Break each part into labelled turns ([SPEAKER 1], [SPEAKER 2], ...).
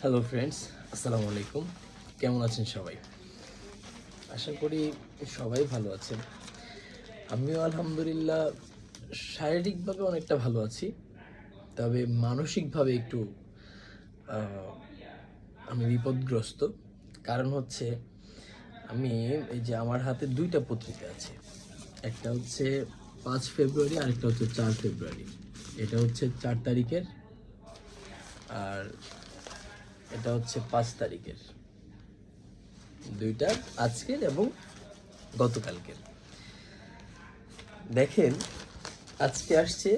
[SPEAKER 1] Hello friends, আসসালামু আলাইকুম। কেমন আছেন সবাই? আশা করি সবাই ভালো আছেন। আমিও আলহামদুলিল্লাহ শারীরিকভাবে অনেকটা ভালো আছি, তবে মানসিকভাবে একটু আহ, আমি বিপদগ্রস্ত। কারণ হচ্ছে আমি এই যে আমার হাতে দুইটা পত্রিকা আছে। একটা হচ্ছে 5 ফেব্রুয়ারি, আরেকটা হচ্ছে 4 ফেব্রুয়ারি। এটা হচ্ছে 4 তারিখের, আর এটা হচ্ছে 5 তারিখের। দুইটা আজকের এবং গতকালকের। দেখেন, আজকে আসছে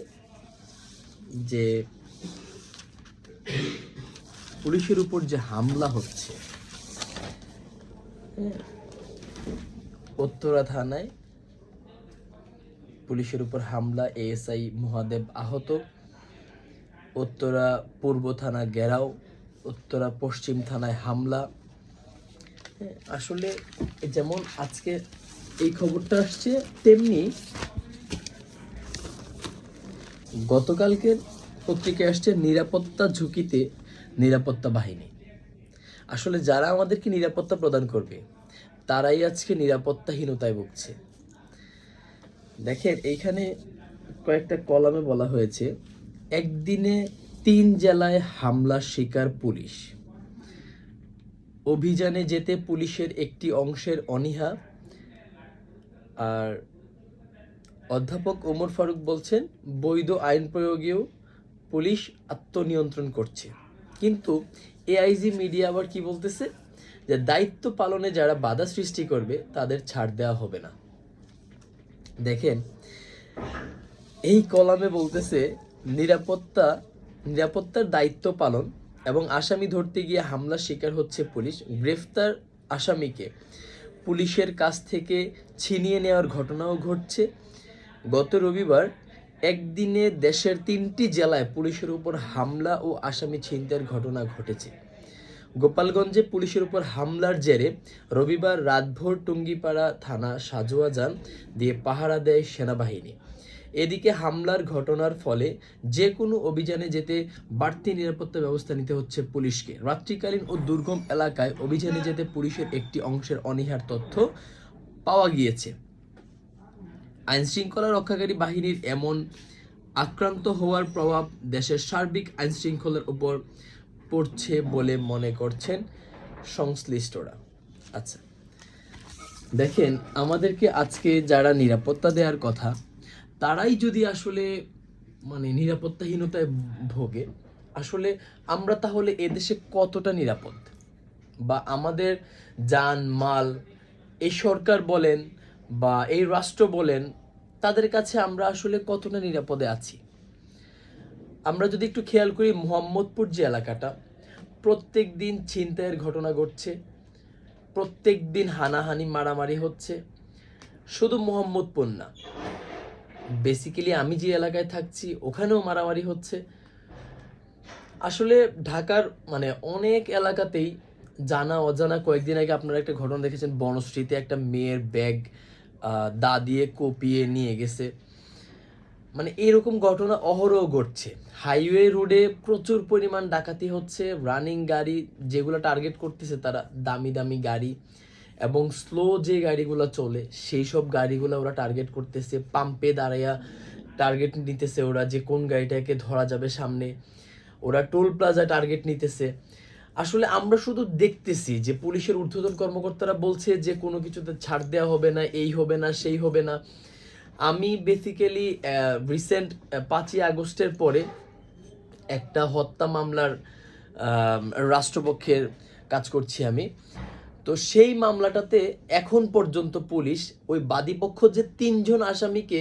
[SPEAKER 1] যে পুলিশের উপর যে হামলা হচ্ছে, হ্যাঁ, উত্তরা থানায় পুলিশের উপর হামলা, এএসআই মহাদেব আহত, উত্তরা পূর্ব থানা ঘেরাও, উত্তরা পশ্চিম থানায় হামলা। হ্যাঁ, আসলে যেমন আজকে এই খবরটা আসছে, তেমনি গতকালকের পত্রিকায় আসছে নিরাপত্তা ঝুঁকিতে নিরাপত্তা বাহিনী। আসলে যারা আমাদেরকে নিরাপত্তা প্রদান করবে তারাই আজকে নিরাপত্তাহীনতায় ভুগছে। দেখেন, এইখানে কয়েকটা কলামে বলা হয়েছে, একদিনে 3 জেলায় হামলার শিকার পুলিশ, অভিযানে যেতে পুলিশের একটি অংশের অনীহা। আর অধ্যাপক ওমর ফারুক বলছেন, বৈধ আইন প্রয়োগেও পুলিশ আত্মনিয়ন্ত্রণ করছে। কিন্তু এআইজি মিডিয়া আবার কি বলতেছে, যে দায়িত্ব পালনে যারা বাধা সৃষ্টি করবে তাদের ছাড় দেওয়া হবে না। দেখেন, এই কলামে বলতেছে নিরাপত্তার দায়িত্ব পালন এবং আসামি ধরতে গিয়ে হামলার শিকার হচ্ছে পুলিশ। গ্রেফতার আসামিকে পুলিশের কাছ থেকে ছিনিয়ে নেওয়ার ঘটনাও ঘটছে। গত রবিবার একদিনে দেশের 3টি জেলায় পুলিশের উপর হামলা ও আসামি ছিনতাইয়ের ঘটনা ঘটেছে। গোপালগঞ্জে পুলিশের উপর হামলার জেরে রবিবার রাতভর টুঙ্গিপাড়া থানা সাজোয়াজান দিয়ে পাহারা দেয় সেনাবাহিনী। এদিকে হামলার ঘটনার ফলে যে কোনো অভিযানে যেতে বাড়তি নিরাপত্তা ব্যবস্থা নিতে হচ্ছে পুলিশকে। রাত্রিকালীন ও দুর্গম এলাকায় অভিযানে যেতে পুলিশের একটি অংশের অনীহার তথ্য পাওয়া গিয়েছে। আইনশৃঙ্খলা রক্ষাকারী বাহিনীর এমন আক্রান্ত হওয়ার প্রভাব দেশের সার্বিক আইনশৃঙ্খলার উপর পড়ছে বলে মনে করছেন সংশ্লিষ্টরা। আচ্ছা, দেখেন, আমাদেরকে আজকে যারা নিরাপত্তা দেওয়ার কথা তারাই যদি আসলে নিরাপত্তাহীনতায় ভোগে, আসলে আমরা তাহলে এদেশে কতটা নিরাপদ? বা আমাদের জান মাল, এই সরকার বলেন বা এই রাষ্ট্র বলেন, তাদের কাছে আমরা আসলে কতটা নিরাপদে আছি? আমরা যদি একটু খেয়াল করি, মোহাম্মদপুর যে এলাকাটা, প্রত্যেক দিন ছিনতাইয়ের ঘটনা ঘটছে, প্রত্যেক দিন হানাহানি মারামারি হচ্ছে। শুধু মোহাম্মদপুর না, বেসিক্যালি আমি যে এলাকায় থাকছি ওখানেও মারামারি হচ্ছে। আসলে ঢাকার অনেক এলাকাতেই জানা অজানা, কয়েকদিন আগে আপনারা একটা ঘটনা দেখেছেন, বনশ্রীতে একটা মেয়ের ব্যাগ দা দিয়ে কোপিয়ে নিয়ে গেছে। এরকম ঘটনা অহরহ ঘটছে। হাইওয়ে রোডে প্রচুর পরিমাণ ডাকাতি হচ্ছে। রানিং গাড়ি যেগুলো টার্গেট করতেছে তারা, দামি দামি গাড়ি এবং স্লো যে গাড়িগুলো চলে সেই সব গাড়িগুলো ওরা টার্গেট করতেছে। পাম্পে দাঁড়াইয়া টার্গেট নিতেছে ওরা, যে কোন গাড়িটাকে ধরা যাবে সামনে। ওরা টোল প্লাজা টার্গেট নিতেছে। আসলে আমরা শুধু দেখতেছি যে পুলিশের ঊর্ধ্বতন কর্মকর্তারা বলছে যে কোনো কিছুতে ছাড় দেওয়া হবে না, এই হবে না, সেই হবে না। আমি বেসিক্যালি রিসেন্ট 5ই আগস্টের পরে একটা হত্যা মামলার রাষ্ট্রপক্ষের কাজ করছি আমি। তো সেই মামলাটাতে এখন পর্যন্ত পুলিশ ওই বাদীপক্ষ যে 3জন আসামিকে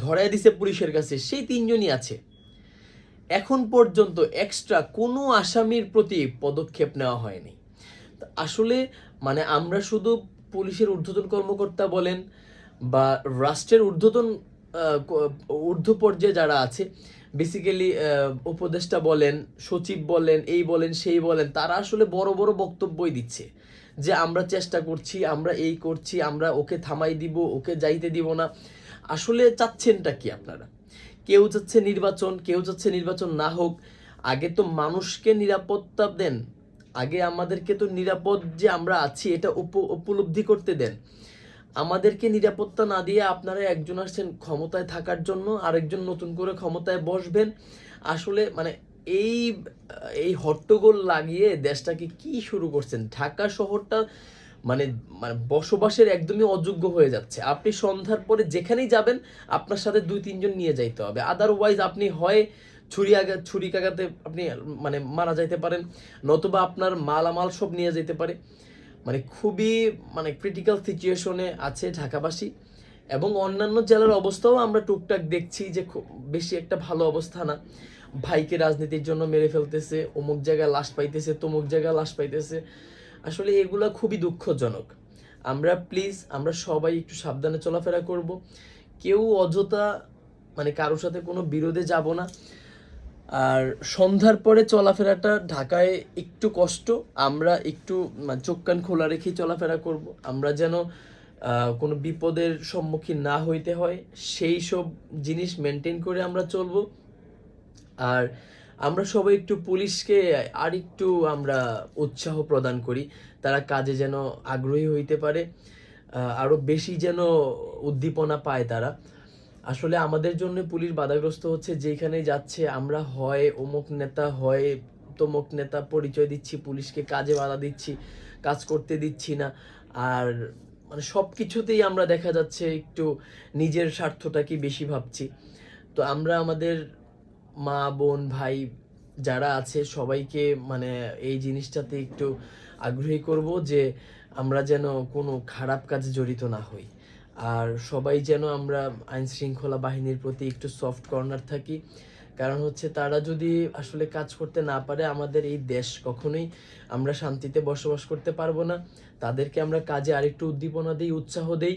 [SPEAKER 1] ধরায় দিছে পুলিশের কাছে, সেই 3জনই আছে। এখন পর্যন্ত এক্সট্রা কোনো আসামির প্রতি পদক্ষেপ নেওয়া হয়নি। আসলে আমরা শুধু পুলিশের ঊর্ধ্বতন কর্মকর্তা বলেন বা রাষ্ট্রের ঊর্ধ্ব পর্যায়ে যারা আছে, বেসিক্যালি উপদেষ্টা বলেন, সচিব বলেন, এই বলেন সেই বলেন, তারা আসলে বড় বড় বক্তব্যই দিচ্ছে যে আমরা চেষ্টা করছি, আমরা এই করছি, আমরা ওকে থামাই দিব, ওকে যাইতে দিব না। আসলে চাচ্ছেনটা কি আপনারা? কেউ চাচ্ছে নির্বাচন, কেউ চাচ্ছে নির্বাচন না হোক। আগে তো মানুষকে নিরাপত্তা দেন, আগে আমাদেরকে তো নিরাপদ যে আমরা আছি এটা উপলব্ধি করতে দেন। আমাদেরকে নিরাপত্তা না দিয়ে আপনারা একজন আসছেন ক্ষমতায় থাকার জন্য, আরেকজন নতুন করে ক্ষমতায় বসবেন। আসলে মানে এই এই হট্টগোল লাগিয়ে দেশটাকে কি শুরু করছেন? ঢাকা শহরটা মানে মানে বসবাসের একদমই অযোগ্য হয়ে যাচ্ছে। আপনি সন্ধ্যার পরে যেখানেই যাবেন আপনার সাথে 2-3 জন নিয়ে যাইতে হবে, আদারওয়াইজ আপনি হয় ছুরি কাগাতে আপনি মানে মারা যাইতে পারেন, নতুবা আপনার মালামাল সব নিয়ে যেতে পারে। মানে খুবই মানে ক্রিটিক্যাল সিচুয়েশনে আছে ঢাকাবাসী। এবং অন্যান্য জেলার অবস্থাও আমরা টুকটাক দেখছি যে খুব বেশি একটা ভালো অবস্থা না। ভাইকে রাজনীতির জন্য মেরে ফেলতেছে, অমুক জায়গায় লাশ পাইতেছে, তমুক জায়গায় লাশ পাইতেছে। আসলে এগুলা খুবই দুঃখজনক। আমরা সবাই একটু সাবধানে চলাফেরা করব। কেউ অযথা মানে কারোর সাথে কোনো বিরোধে যাব না। আর সন্ধ্যার পরে চলাফেরাটা ঢাকায় একটু কষ্ট, আমরা একটু চোখ কান খোলা রেখেই চলাফেরা করব। আমরা যেন কোনো বিপদের সম্মুখীন না হইতে হয় সেই সব জিনিস মেনটেন করে আমরা চলবো। আর আমরা সবাই একটু পুলিশকে আর একটু আমরা উৎসাহ প্রদান করি, তারা কাজে যেন আগ্রহী হইতে পারে, আরো বেশি যেন উদ্দীপনা পায় তারা। আসলে আমাদের জন্য পুলিশ বাধাগ্রস্ত হচ্ছে, যেখানেই যাচ্ছে আমরা হয় অমুক নেতা হয় তমুক নেতা পরিচয় দিচ্ছি, পুলিশকে কাজে বাধা দিচ্ছি, কাজ করতে দিচ্ছি না। আর মানে সব কিছুতেই আমরা দেখা যাচ্ছে একটু নিজের স্বার্থটাকে বেশি ভাবছি। তো আমরা আমাদের মা বোন ভাই যারা আছে সবাইকে মানে এই জিনিসটাতে একটু আগ্রহী করব যে আমরা যেন কোনো খারাপ কাজে জড়িত না হই। আর সবাই যেন আমরা আইন শৃঙ্খলা বাহিনীর প্রতি একটু সফট কর্নার থাকি। কারণ হচ্ছে তারা যদি আসলে কাজ করতে না পারে আমাদের এই দেশ কখনোই আমরা শান্তিতে বসবাস করতে পারবো না। তাদেরকে আমরা কাজে আরেকটু উদ্দীপনা দিই, উৎসাহ দেই,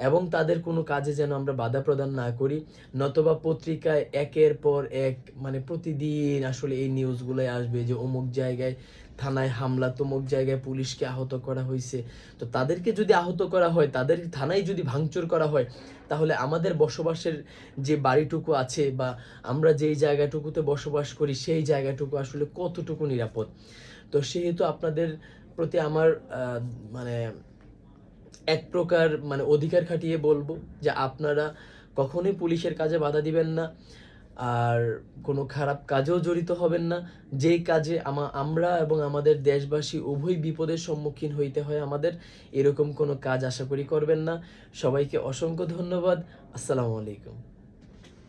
[SPEAKER 1] এবং তাদের কোনো কাজে যেন আমরা বাধা প্রদান না করি। নতবা পত্রিকায় একের পর এক মানে প্রতিদিন আসলে এই নিউজগুলোই আসবে যে অমুক জায়গায় থানায় হামলা, তমুক জায়গায় পুলিশকে আহত করা হয়েছে। তো তাদেরকে যদি আহত করা হয়, তাদের থানায় যদি ভাঙচুর করা হয়, তাহলে আমাদের বসবাসের যে বাড়িটুকু আছে বা আমরা যেই জায়গাটুকুতে বসবাস করি সেই জায়গাটুকু আসলে কতটুকু নিরাপদ? তো সেহেতু আপনাদের প্রতি আমার মানে এক প্রকার মানে অধিকার খাটিয়ে বলবো যে আপনারা কখনোই পুলিশের কাজে বাধা দিবেন না, আর কোনো খারাপ কাজেও জড়িত হবেন না। যেই কাজে আমরা এবং আমাদের দেশবাসী উভয় বিপদের সম্মুখীন হইতে হয় আমাদের, এরকম কোনো কাজ আশা করি করবেন না। সবাইকে অসংখ্য ধন্যবাদ। আসসালামু আলাইকুম।